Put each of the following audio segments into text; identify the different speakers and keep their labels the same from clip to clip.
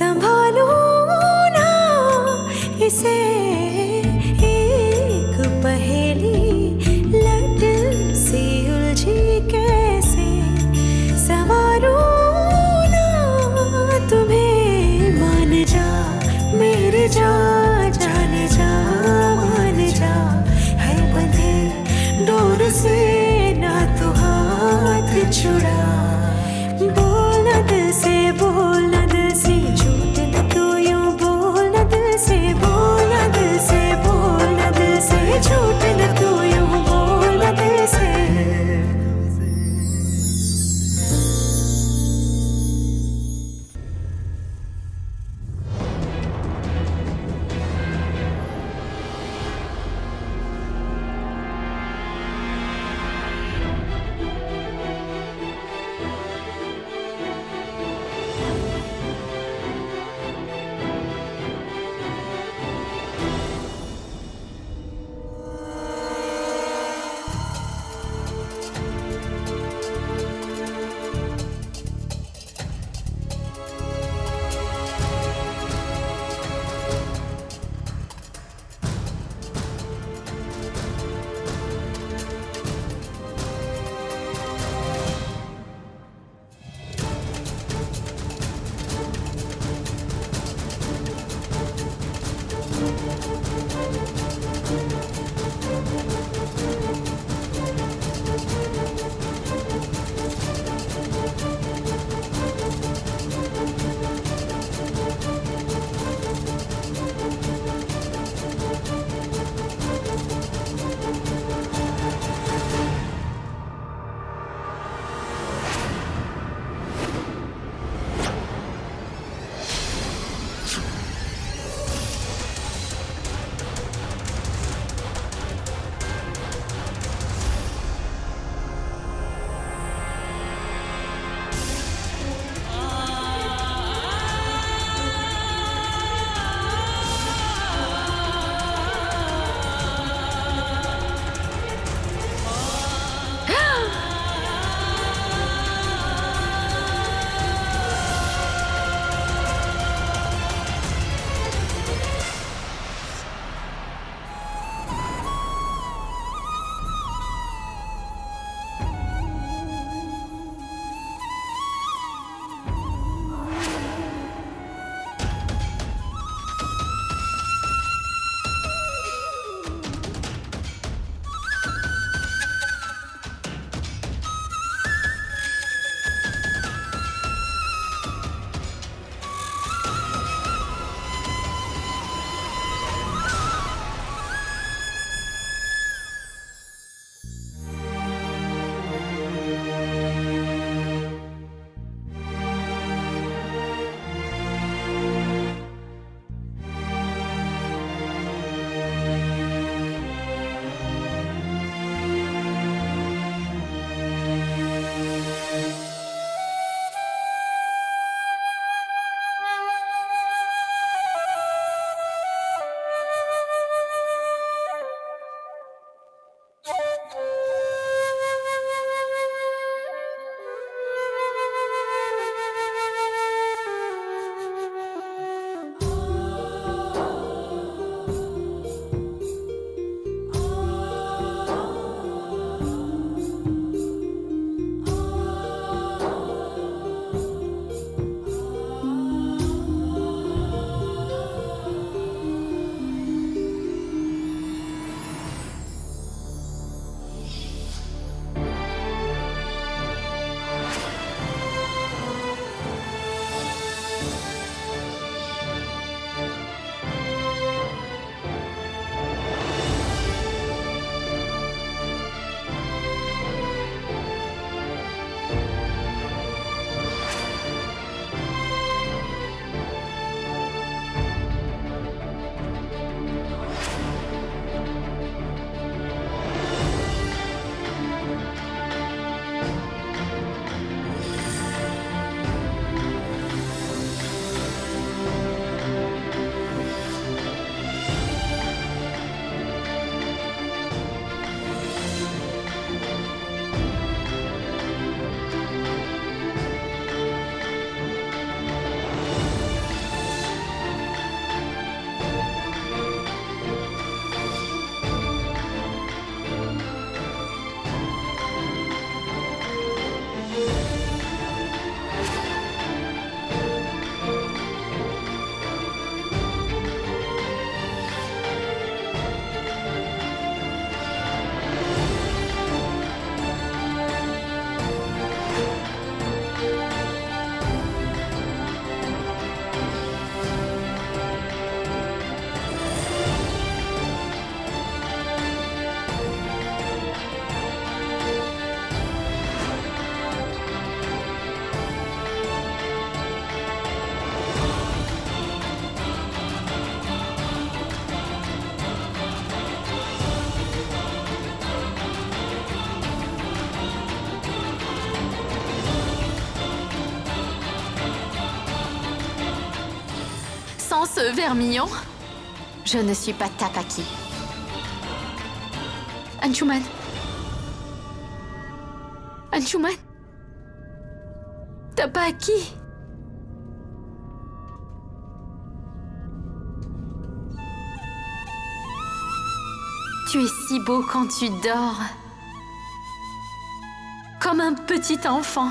Speaker 1: संभालो ना इसे, एक पहेली लट से उलझी कैसे संवारो ना तुम्हें। मान जा मेरे जा, जाने जा मान जा, है बंधे डोर से ना तू हाथ छुड़ा। बोलना दिल से, बोलना दिल से, झूठ न तू यूं बोलना दिल से, बोलना दिल
Speaker 2: sans ce vermillon, je ne suis pas Tapaki. Anshuman. Anshuman. Tapaki. Tu es si beau quand tu dors. Comme un petit enfant.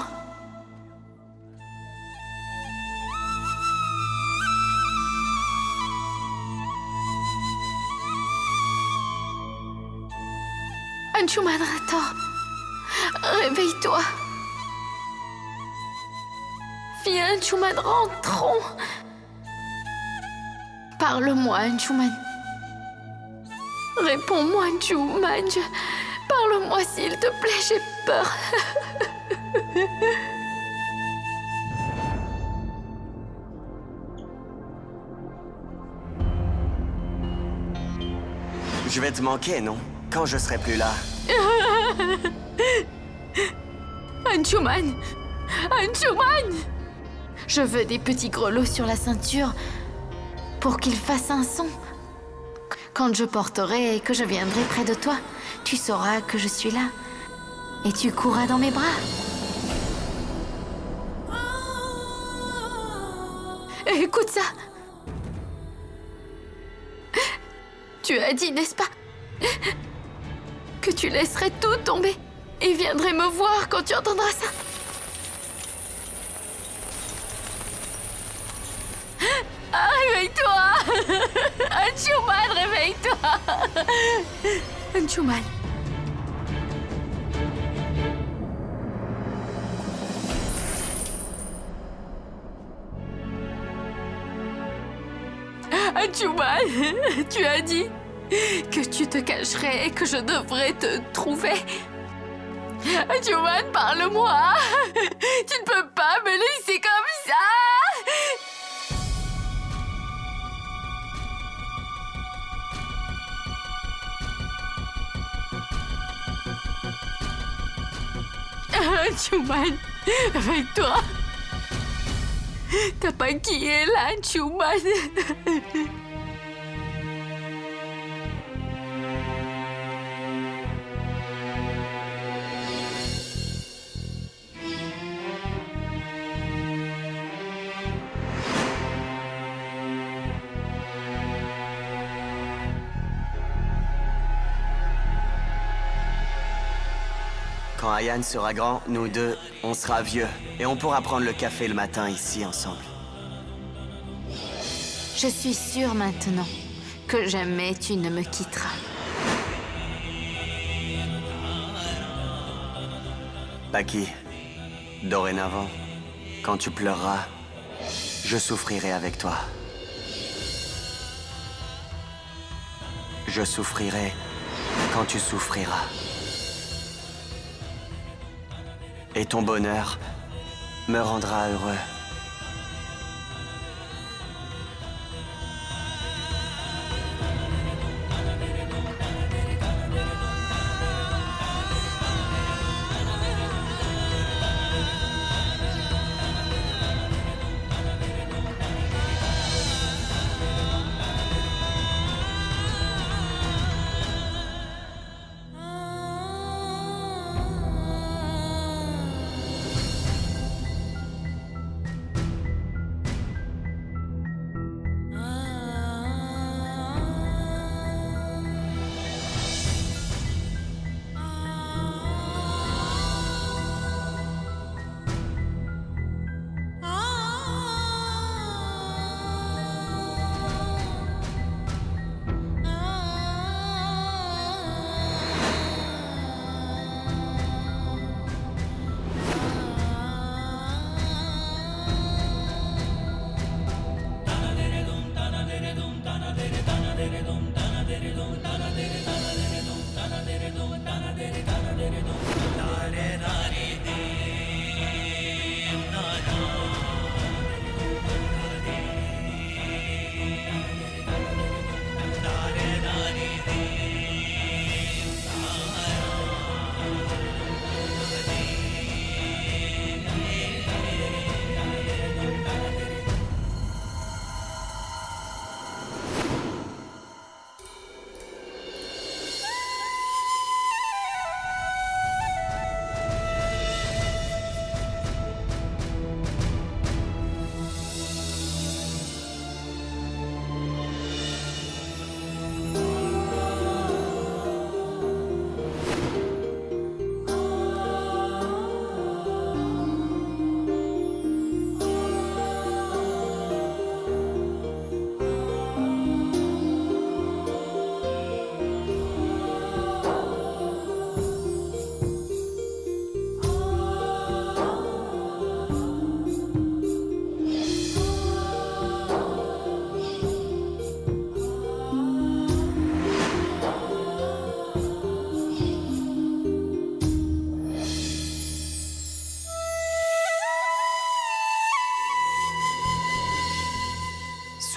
Speaker 2: Anshuman Rator, réveille-toi. Viens, Anshuman, rentrons. Parle-moi, Anshuman. Réponds-moi, Anshuman. Parle-moi, s'il te plaît, j'ai peur.
Speaker 3: Je vais te manquer, non? Quand je serai plus là.
Speaker 2: Anshuman! Anshuman! Je veux des petits grelots sur la ceinture pour qu'ils fassent un son. Quand je porterai et que je viendrai près de toi, tu sauras que je suis là. Et tu courras dans mes bras. Écoute ça. Tu as dit, n'est-ce pas, que tu laisserais tout tomber et viendrais me voir quand tu entendras ça. Ah, réveille-toi. Anshuman, réveille-toi. Anshuman. Anshuman, tu as dit que tu te cacherais et que je devrais te trouver. Anshuman, parle-moi. Tu ne peux pas me laisser comme ça. Anshuman, réveille-toi. Tapaki est là, Anshuman.
Speaker 3: Quand Ayan sera grand, nous deux, on sera vieux. Et on pourra prendre le café le matin ici ensemble.
Speaker 2: Je suis sûre maintenant que jamais tu ne me quitteras.
Speaker 3: Paki, dorénavant, quand tu pleureras, je souffrirai avec toi. Je souffrirai quand tu souffriras. Et ton bonheur me rendra heureux.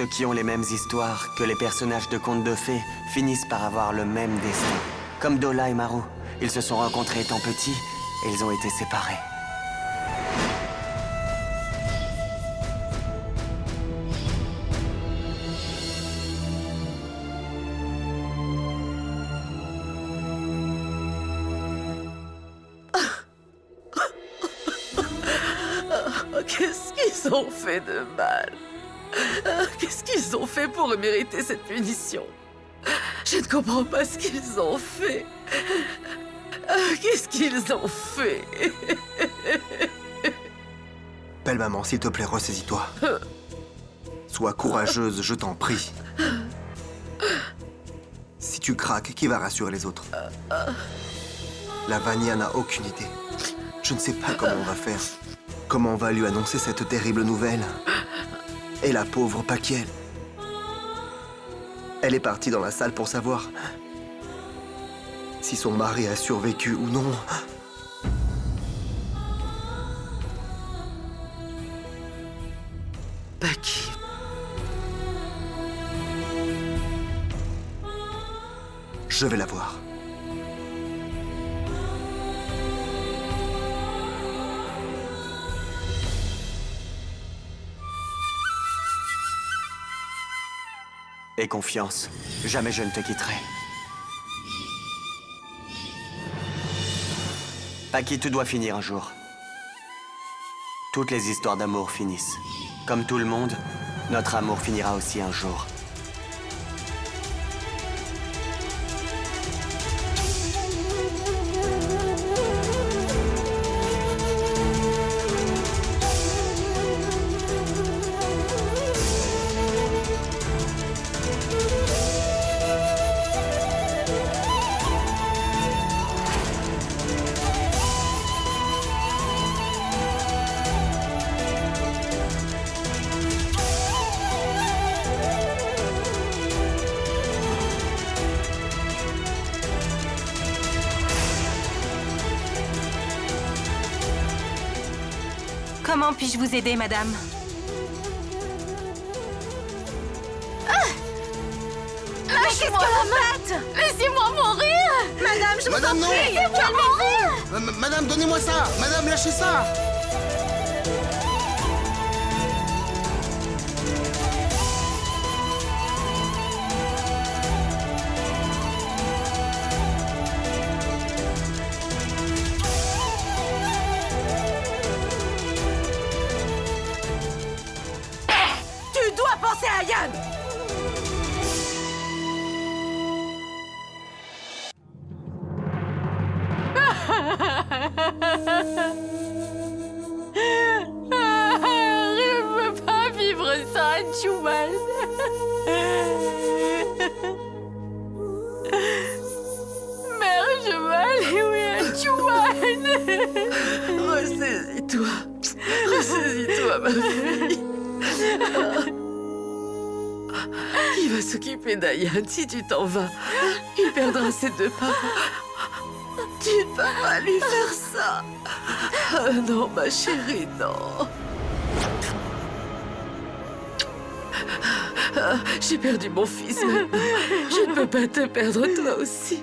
Speaker 3: Ceux qui ont les mêmes histoires que les personnages de contes de fées finissent par avoir le même destin. Comme Dola et Maru, ils se sont rencontrés étant petits et ils ont été séparés.
Speaker 4: Qu'est-ce qu'ils ont fait de mal? Qu'est-ce qu'ils ont fait pour mériter cette punition? Je ne comprends pas ce qu'ils ont fait. Qu'est-ce qu'ils ont fait?
Speaker 5: Belle maman, s'il te plaît, ressaisis-toi. Sois courageuse, je t'en prie. Si tu craques, qui va rassurer les autres? La Vania n'a aucune idée. Je ne sais pas comment on va faire. Comment on va lui annoncer cette terrible nouvelle? Et la pauvre Pakiel. Elle est partie dans la salle pour savoir si son mari a survécu ou non.
Speaker 4: Paki.
Speaker 5: Je vais la voir.
Speaker 3: Aie confiance, jamais je ne te quitterai. Paki, tout doit finir un jour. Toutes les histoires d'amour finissent. Comme tout le monde, notre amour finira aussi un jour.
Speaker 1: Comment puis-je vous aider, madame?
Speaker 2: Lâchez-moi la main! Laissez-moi mourir!
Speaker 1: Madame, je vous
Speaker 6: Madame,
Speaker 1: en
Speaker 6: non!
Speaker 1: prie! Calmez-vous!
Speaker 6: Madame, donnez-moi ça! Madame, lâchez ça!
Speaker 4: Tu dois penser à Yann!
Speaker 2: Je ne peux pas vivre ça, Anjuman. Mère, je veux aller où est Anjuman?
Speaker 4: Ressaisis-toi. Ressaisis-toi, ma fille. Qui va s'occuper d'Ayan si tu t'en vas? Il perdra ses deux parents. Tu ne peux pas lui faire ça. Ah non, ma chérie, non. Ah, j'ai perdu mon fils maintenant. Je ne peux pas te perdre toi aussi.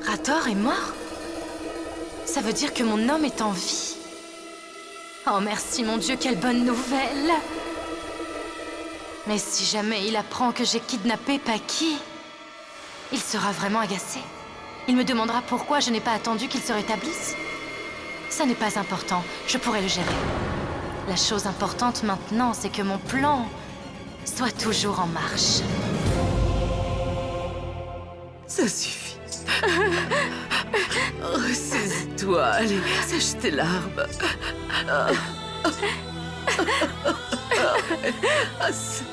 Speaker 2: Rator est mort? Ça veut dire que mon homme est en vie. Oh merci mon Dieu, quelle bonne nouvelle! Mais si jamais il apprend que j'ai kidnappé Paki, il sera vraiment agacé. Il me demandera pourquoi je n'ai pas attendu qu'il se rétablisse. Ça n'est pas important, je pourrai le gérer. La chose importante maintenant, c'est que mon plan soit toujours en marche.
Speaker 4: Ça suffit. Ressaisis-toi, allez, sèche tes larmes. Assez.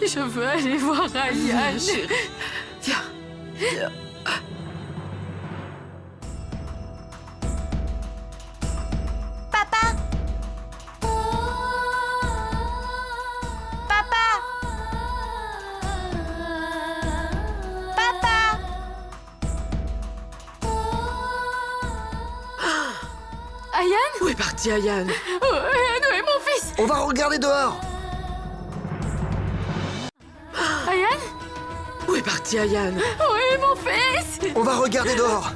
Speaker 2: Je veux aller voir Ayan.
Speaker 4: Chérie, viens.
Speaker 1: Papa! Papa! Papa!
Speaker 2: Ayane?
Speaker 4: Où est parti Ayane?
Speaker 2: Oh, Ayane, où est mon fils?
Speaker 5: On va regarder dehors.
Speaker 2: Ayane?
Speaker 4: Où est parti Ayane?
Speaker 2: Où est mon fils?
Speaker 5: On va regarder dehors.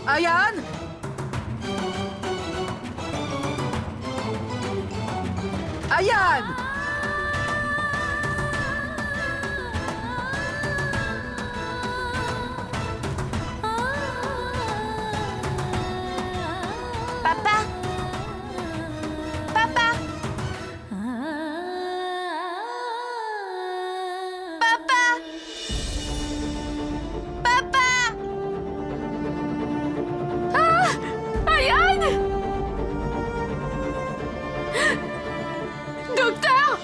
Speaker 4: Ayane? Ayane!
Speaker 2: Papa? Papa? Papa? Papa? Ah! Ayane! Docteur!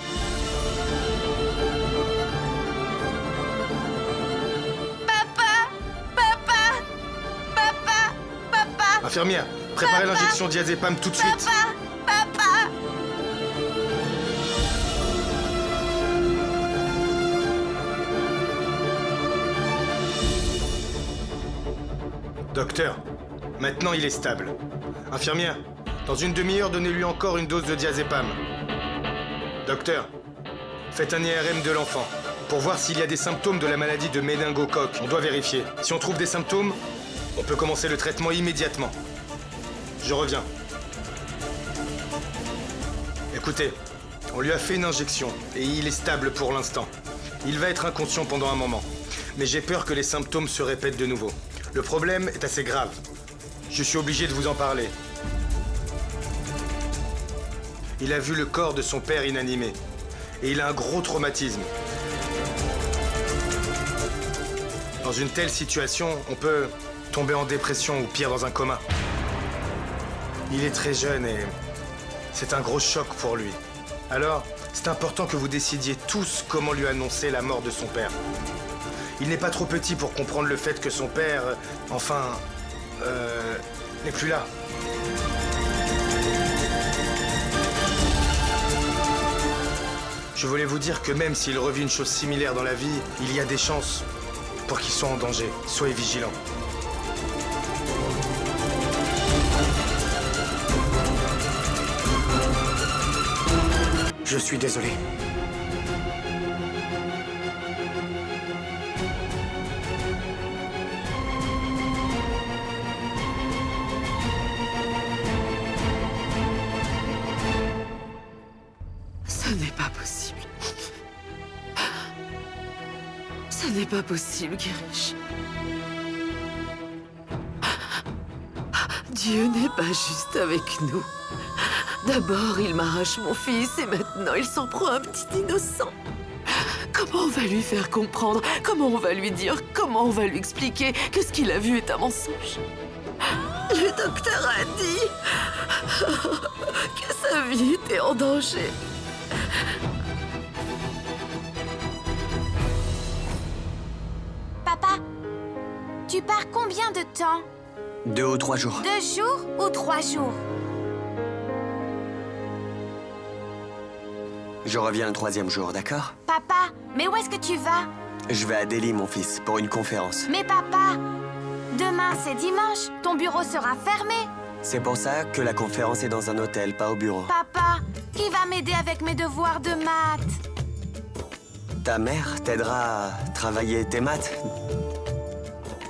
Speaker 2: Papa! Papa! Papa! Papa!
Speaker 7: Infirmière, préparez l'injection diazépam tout de suite.
Speaker 2: Papa! Papa!
Speaker 7: Docteur, maintenant il est stable. Infirmière, dans une demi-heure, donnez-lui encore une dose de diazépam. Docteur, faites un IRM de l'enfant pour voir s'il y a des symptômes de la maladie de méningocoque. On doit vérifier. Si on trouve des symptômes, on peut commencer le traitement immédiatement. Je reviens. Écoutez, on lui a fait une injection et il est stable pour l'instant. Il va être inconscient pendant un moment. Mais j'ai peur que les symptômes se répètent de nouveau. Le problème est assez grave. Je suis obligé de vous en parler. Il a vu le corps de son père inanimé. Et il a un gros traumatisme. Dans une telle situation, on peut tomber en dépression ou pire dans un coma. Il est très jeune et c'est un gros choc pour lui. Alors, c'est important que vous décidiez tous comment lui annoncer la mort de son père. Il n'est pas trop petit pour comprendre le fait que son père, n'est plus là. Je voulais vous dire que même s'il revit une chose similaire dans la vie, il y a des chances pour qu'il soit en danger. Soyez vigilants.
Speaker 3: Je suis désolé.
Speaker 4: Ce n'est pas possible. Ce n'est pas possible, Girish. Dieu n'est pas juste avec nous. D'abord, il m'arrache mon fils et maintenant, il s'en prend un petit innocent. Comment on va lui faire comprendre? Comment on va lui dire? Comment on va lui expliquer que ce qu'il a vu est un mensonge? Le docteur a dit que sa vie était en danger.
Speaker 8: Papa, tu pars combien de temps?
Speaker 3: 2 ou 3 jours.
Speaker 8: 2 jours ou 3 jours?
Speaker 3: Je reviens le 3e jour, d'accord?
Speaker 8: Papa, mais où est-ce que tu vas?
Speaker 3: Je vais à Delhi, mon fils, pour une conférence.
Speaker 8: Mais papa, demain c'est dimanche, ton bureau sera fermé.
Speaker 3: C'est pour ça que la conférence est dans un hôtel, pas au bureau.
Speaker 8: Papa, qui va m'aider avec mes devoirs de maths?
Speaker 3: Ta mère t'aidera à travailler tes maths.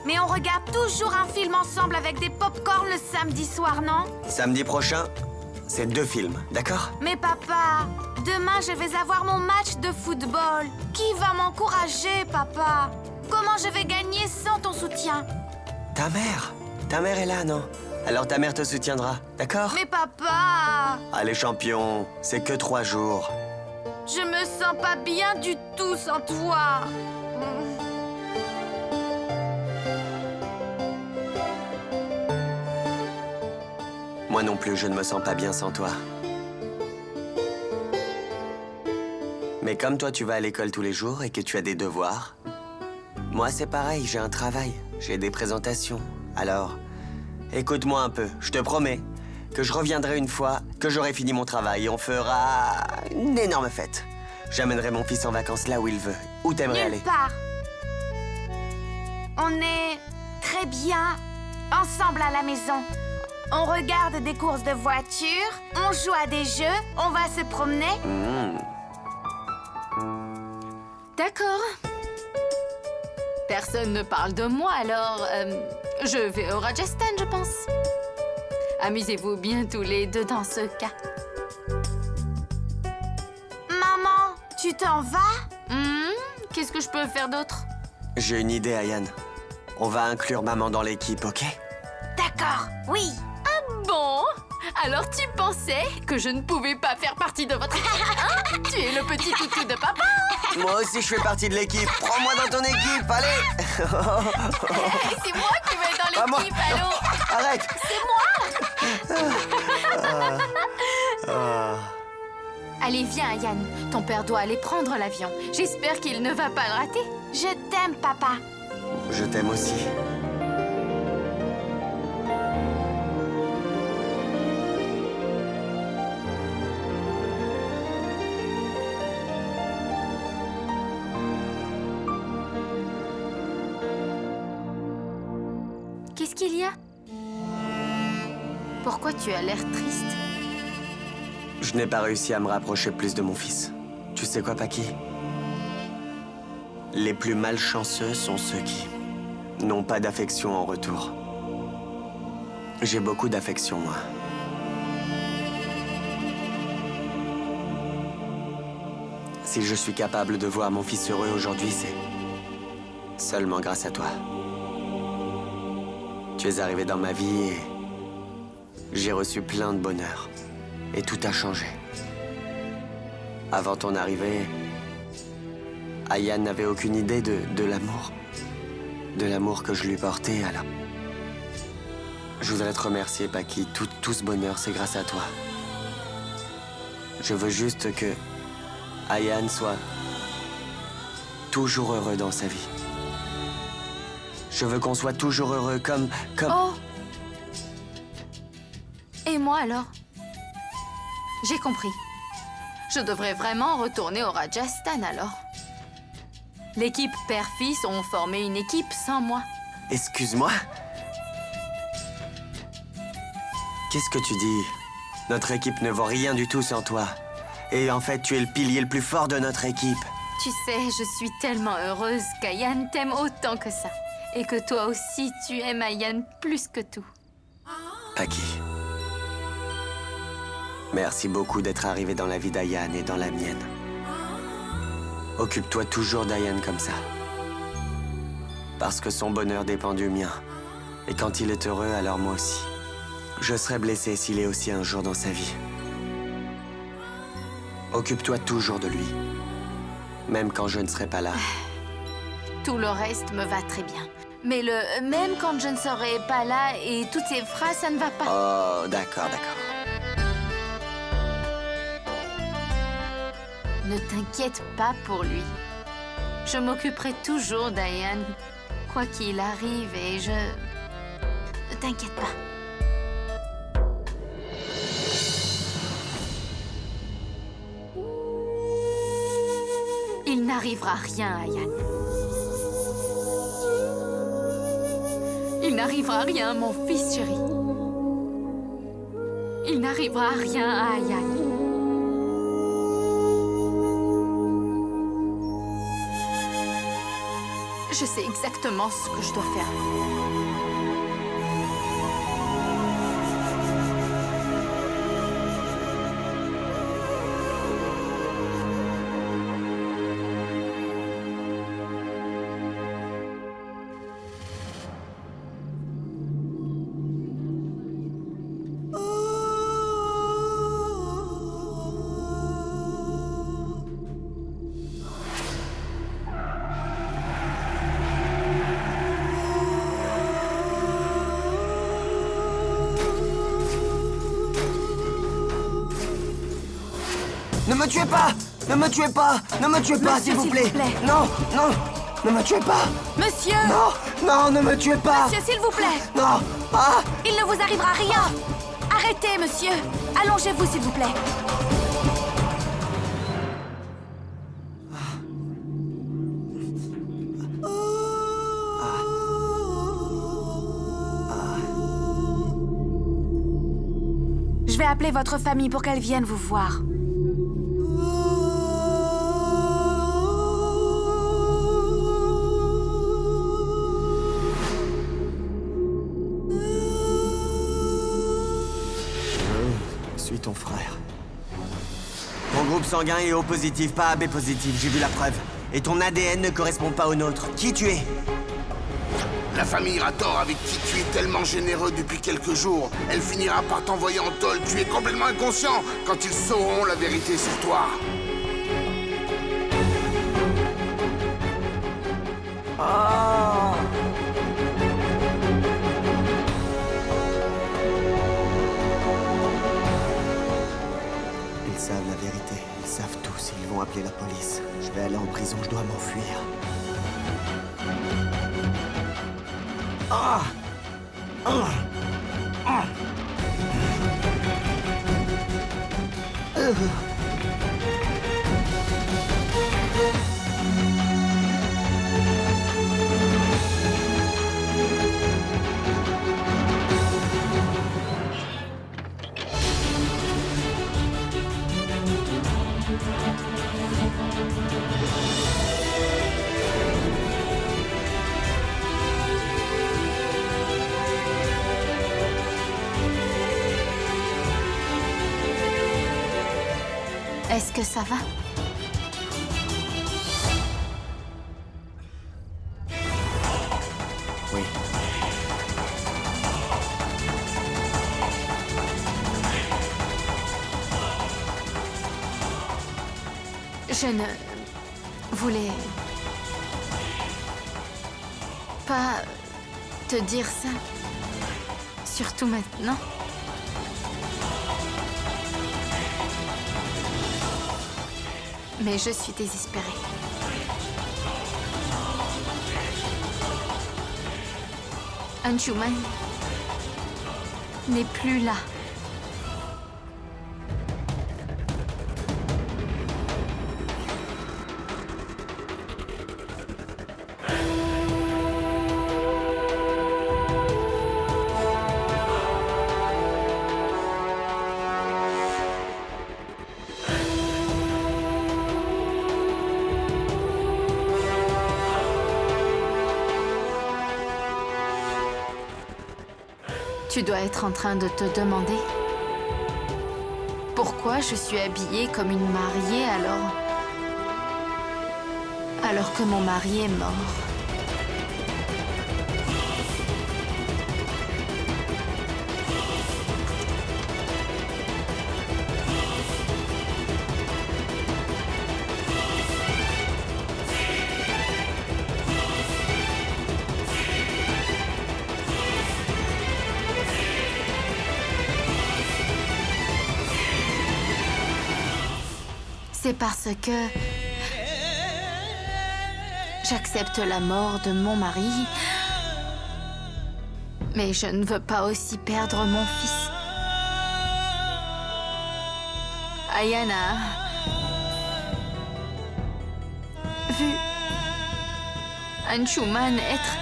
Speaker 8: Mais on regarde toujours un film ensemble avec des pop-corn le samedi soir, non?
Speaker 3: Samedi prochain, c'est 2 films, d'accord?
Speaker 8: Mais papa, demain je vais avoir mon match de football. Qui va m'encourager, papa? Comment je vais gagner sans ton soutien?
Speaker 3: Ta mère est là, non? Alors ta mère te soutiendra, d'accord?
Speaker 8: Mais papa,
Speaker 3: Ah, les champions, c'est que 3 jours.
Speaker 8: je me sens pas bien du tout sans toi.
Speaker 3: Moi non plus, je ne me sens pas bien sans toi. Mais comme toi, tu vas à l'école tous les jours et que tu as des devoirs, Moi, c'est pareil, j'ai un travail, j'ai des présentations. Alors, écoute-moi un peu, je te promets que je reviendrai une fois que j'aurai fini mon travail et on fera une énorme fête. J'amènerai mon fils en vacances là où il veut. Où t'aimerais aller?
Speaker 8: Nulle part. On est très bien ensemble à la maison. On regarde des courses de voitures, on joue à des jeux, on va se promener.
Speaker 2: D'accord. Personne ne parle de moi, alors je vais au Rajasthan, je pense. Amusez-vous bien tous les deux dans ce cas.
Speaker 8: Maman, tu t'en vas?
Speaker 2: Qu'est-ce que je peux faire d'autre?
Speaker 3: J'ai une idée, Ayane. On va inclure maman dans l'équipe, ok?
Speaker 8: D'accord, oui.
Speaker 2: Bon, alors tu pensais que je ne pouvais pas faire partie de votre équipe, hein? Tu es le petit toutou de papa.
Speaker 3: Moi aussi, je fais partie de l'équipe. Prends-moi dans ton équipe, allez!
Speaker 2: Hey, c'est moi qui vais dans
Speaker 3: Pas moi.
Speaker 2: l'équipe, allô?
Speaker 3: Arrête!
Speaker 2: Allez, viens, Ayane. Ton père doit aller prendre l'avion. J'espère qu'il ne va pas le rater.
Speaker 8: Je t'aime, papa.
Speaker 3: Je t'aime aussi.
Speaker 2: Qu'est-ce qu'il y a? Pourquoi tu as l'air triste?
Speaker 3: Je n'ai pas réussi à me rapprocher plus de mon fils. Tu sais quoi, Paki? Les plus malchanceux sont ceux qui n'ont pas d'affection en retour. J'ai beaucoup d'affection, moi. Si je suis capable de voir mon fils heureux aujourd'hui, c'est seulement grâce à toi. Tu es arrivé dans ma vie et j'ai reçu plein de bonheur. Et tout a changé. Avant ton arrivée, Ayane n'avait aucune idée de l'amour. De l'amour que je lui portais, alors. Je voudrais te remercier, Paki. Tout ce bonheur, c'est grâce à toi. Je veux juste que Ayane soit toujours heureux dans sa vie. Je veux qu'on soit toujours heureux comme...
Speaker 2: Oh! Et moi alors? J'ai compris. Je devrais vraiment retourner au Rajasthan alors. L'équipe père-fils ont formé une équipe sans moi.
Speaker 3: Excuse-moi? Qu'est-ce que tu dis? Notre équipe ne vaut rien du tout sans toi. Et en fait, tu es le pilier le plus fort de notre équipe.
Speaker 2: Tu sais, je suis tellement heureuse qu'Ayane t'aime autant que ça. Et que toi aussi, tu aimes Ayane plus que tout.
Speaker 3: Paki. Merci beaucoup d'être arrivé dans la vie d'Ayane et dans la mienne. Occupe-toi toujours d'Ayane comme ça. Parce que son bonheur dépend du mien. Et quand il est heureux, alors moi aussi. Je serai blessé s'il est aussi un jour dans sa vie. Occupe-toi toujours de lui. Même quand je ne serai pas là.
Speaker 2: Tout le reste me va très bien. Mais le « même quand je ne serai pas là » et toutes ces phrases, ça ne va pas.
Speaker 3: Oh, d'accord.
Speaker 2: Ne t'inquiète pas pour lui. Je m'occuperai toujours d'Ayane, quoi qu'il arrive, et je... Ne t'inquiète pas. Il n'arrivera rien à Ayane. Il n'arrivera rien, mon fils chéri. Il n'arrivera rien à Ayane. Je sais exactement ce que je dois faire.
Speaker 3: Ne me tuez pas! Ne me tuez pas! Ne me tuez pas,
Speaker 2: Monsieur,
Speaker 3: s'il vous plaît! Non! Ne me tuez pas!
Speaker 8: Monsieur!
Speaker 3: Non! Non, ne me tuez pas!
Speaker 8: Monsieur, s'il vous plaît!
Speaker 3: Non! Ah!
Speaker 8: Il ne vous arrivera rien! Arrêtez, monsieur! Allongez-vous, s'il vous plaît! Je vais appeler votre famille pour qu'elle vienne vous voir.
Speaker 3: Je suis ton frère. Ton groupe sanguin est O positif, pas AB positif, j'ai vu la preuve. Et ton ADN ne correspond pas au nôtre. Qui tu es?
Speaker 6: La famille Rator avec qui tu es tellement généreux depuis quelques jours, elle finira par t'envoyer en tôle. Tu es complètement inconscient quand ils sauront la vérité sur toi.
Speaker 3: Ils savent la vérité, ils savent tous, ils vont appeler la police. Je vais aller en prison, je dois m'enfuir. Ah! Ah! Ah!
Speaker 2: Est-ce que ça va?
Speaker 3: Oui.
Speaker 2: Je ne voulais pas te dire ça, surtout maintenant. Mais je suis désespérée. Anshuman n'est plus là. Tu dois être en train de te demander pourquoi je suis habillée comme une mariée alors que mon mari est mort. C'est parce que j'accepte la mort de mon mari, mais je ne veux pas aussi perdre mon fils. Ayana a vu Anshuman être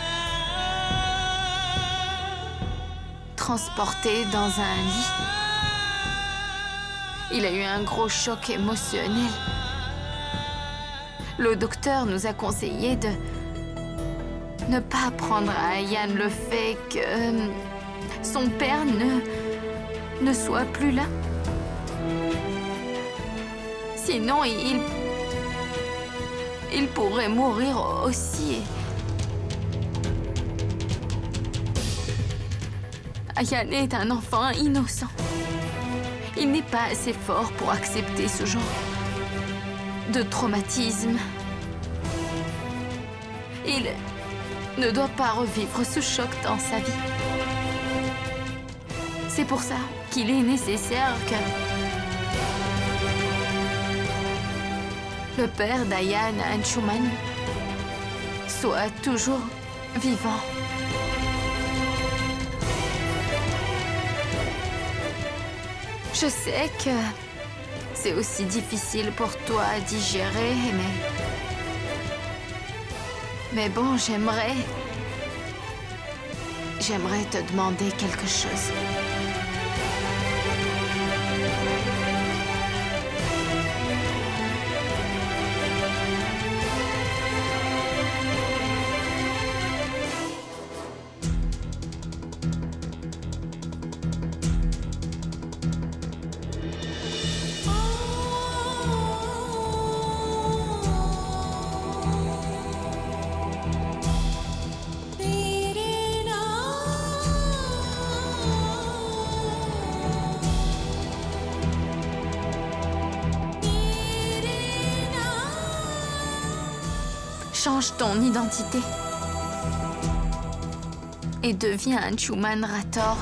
Speaker 2: transporté dans un lit. Il a eu un gros choc émotionnel. Le docteur nous a conseillé de ne pas apprendre à Ayan le fait que son père ne soit plus là. Sinon, il pourrait mourir aussi. Ayan est un enfant innocent. Il n'est pas assez fort pour accepter ce genre de traumatisme. Il ne doit pas revivre ce choc dans sa vie. C'est pour ça qu'il est nécessaire que le père d'Ayan Anshuman soit toujours vivant. Je sais que c'est aussi difficile pour toi à digérer, mais bon, j'aimerais te demander quelque chose. Change ton identité et deviens un Chuman Rator.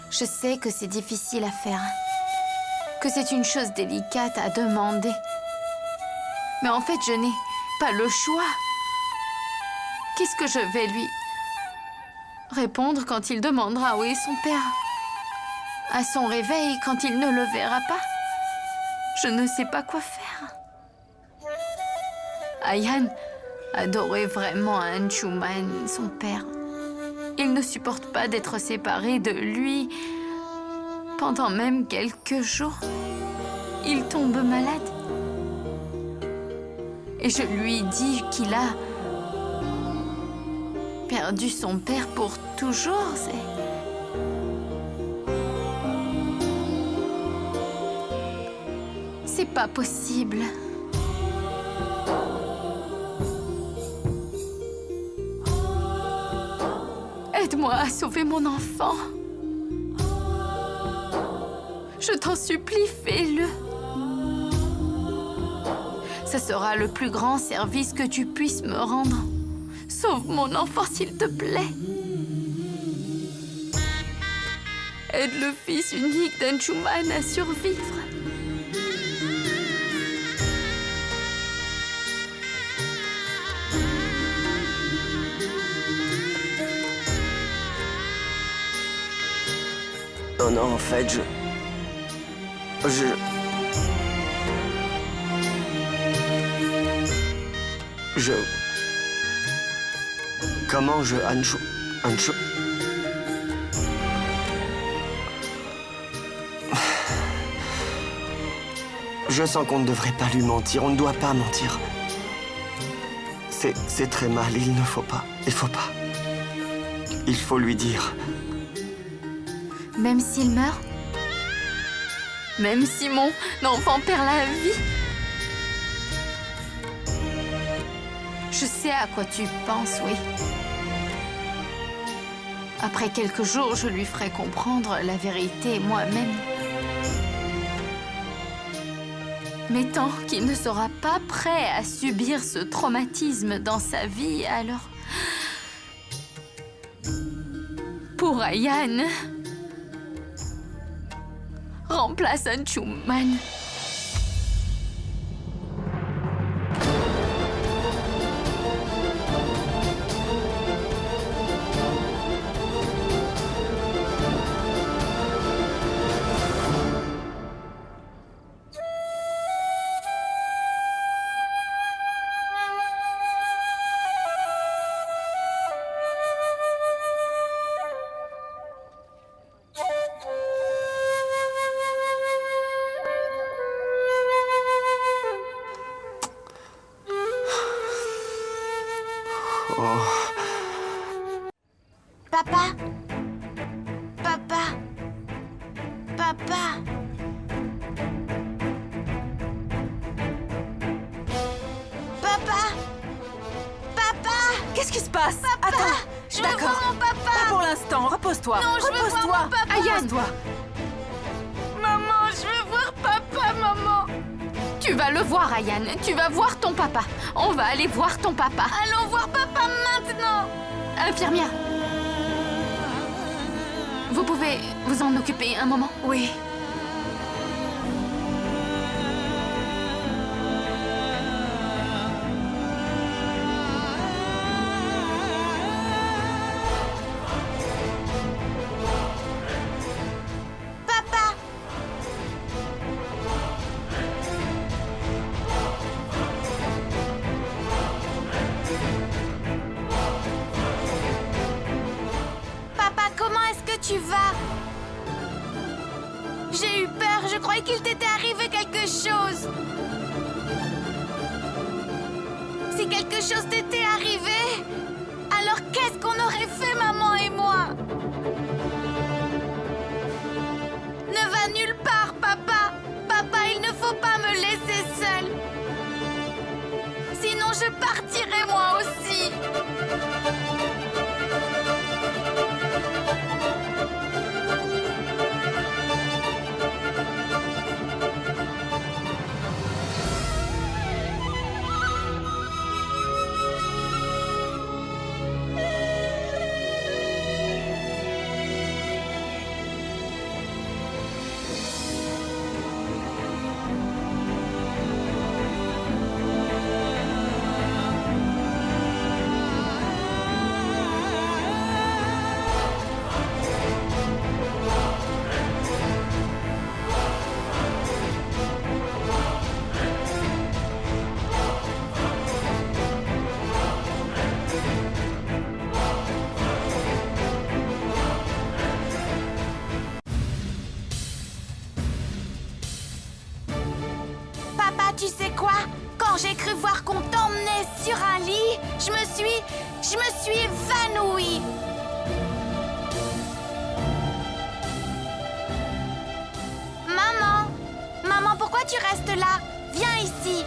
Speaker 2: Je sais que c'est difficile à faire, que c'est une chose délicate à demander. Mais en fait, je n'ai pas le choix. Qu'est-ce que je vais lui répondre quand il demandera où est son père? À son réveil, quand il ne le verra pas? Je ne sais pas quoi faire. Ayan adorait vraiment Anshuman, son père. Il ne supporte pas d'être séparé de lui pendant même quelques jours. Il tombe malade. Et je lui dis qu'il a perdu son père pour toujours. C'est pas possible. Aide-moi à sauver mon enfant. Je t'en supplie, fais-le. Ce sera le plus grand service que tu puisses me rendre. Sauve mon enfant, s'il te plaît. Aide le fils unique d'Anshuman à survivre.
Speaker 3: Non, en fait, Comment je... Anshu... Je sens qu'on ne devrait pas lui mentir. On ne doit pas mentir. C'est très mal. Il ne faut pas. Il faut pas. Il faut lui dire.
Speaker 2: Même s'il meurt? Même si mon enfant perd la vie? Je sais à quoi tu penses, oui. Après quelques jours, je lui ferai comprendre la vérité moi-même. Mais tant qu'il ne sera pas prêt à subir ce traumatisme dans sa vie, alors... Pour Ayan... remplace Anshuman.
Speaker 8: Papa? Papa? Papa? Papa? Papa?
Speaker 1: Qu'est-ce qui se passe?
Speaker 8: Papa?
Speaker 1: Attends,
Speaker 8: Je veux voir mon
Speaker 1: Pas
Speaker 8: papa.
Speaker 1: pour l'instant, repose-toi.
Speaker 8: Non, je veux voir
Speaker 1: Repose-toi.
Speaker 8: mon papa.
Speaker 1: Repose-toi.
Speaker 2: Maman, je veux voir papa, maman. Tu vas le voir, Ayan. Tu vas voir ton papa. On va aller voir ton papa.
Speaker 8: Allons voir papa maintenant.
Speaker 2: Infirmière. Vous pouvez vous en occuper un moment?
Speaker 1: Oui.
Speaker 8: Papa. Papa, comment est-ce que tu vas? J'ai eu peur, je croyais qu'il t'était arrivé quelque chose. Si quelque chose t'était arrivé, alors qu'est-ce qu'on aurait fait, maman et moi? Ne va nulle part, papa. Papa, il ne faut pas me laisser seule. Sinon, je partirai moi aussi. Papa, tu sais quoi? Quand j'ai cru voir qu'on t'emmenait sur un lit, je me suis évanouie. Maman, maman, pourquoi tu restes là? Viens ici.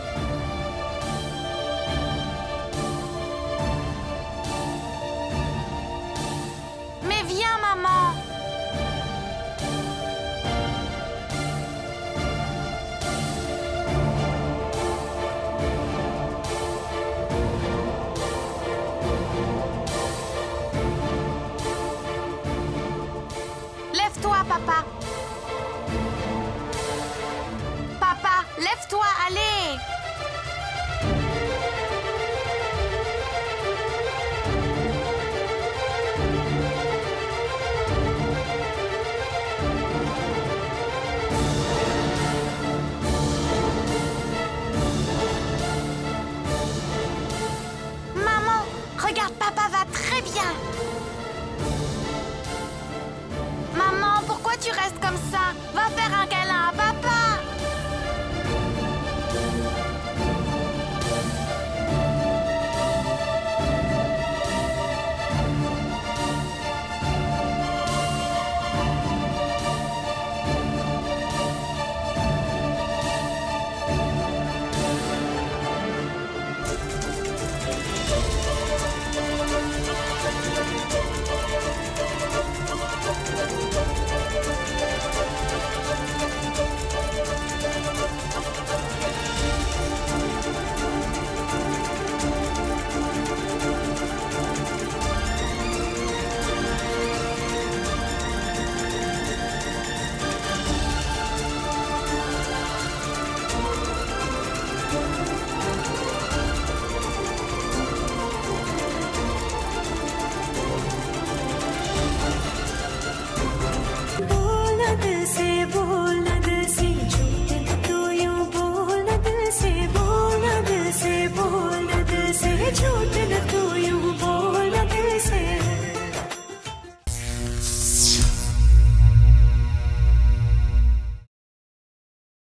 Speaker 8: Mais viens, maman. Lève-toi, papa. Papa, lève-toi, allez. Maman, regarde, papa va très bien. Maman, pourquoi tu restes comme ça?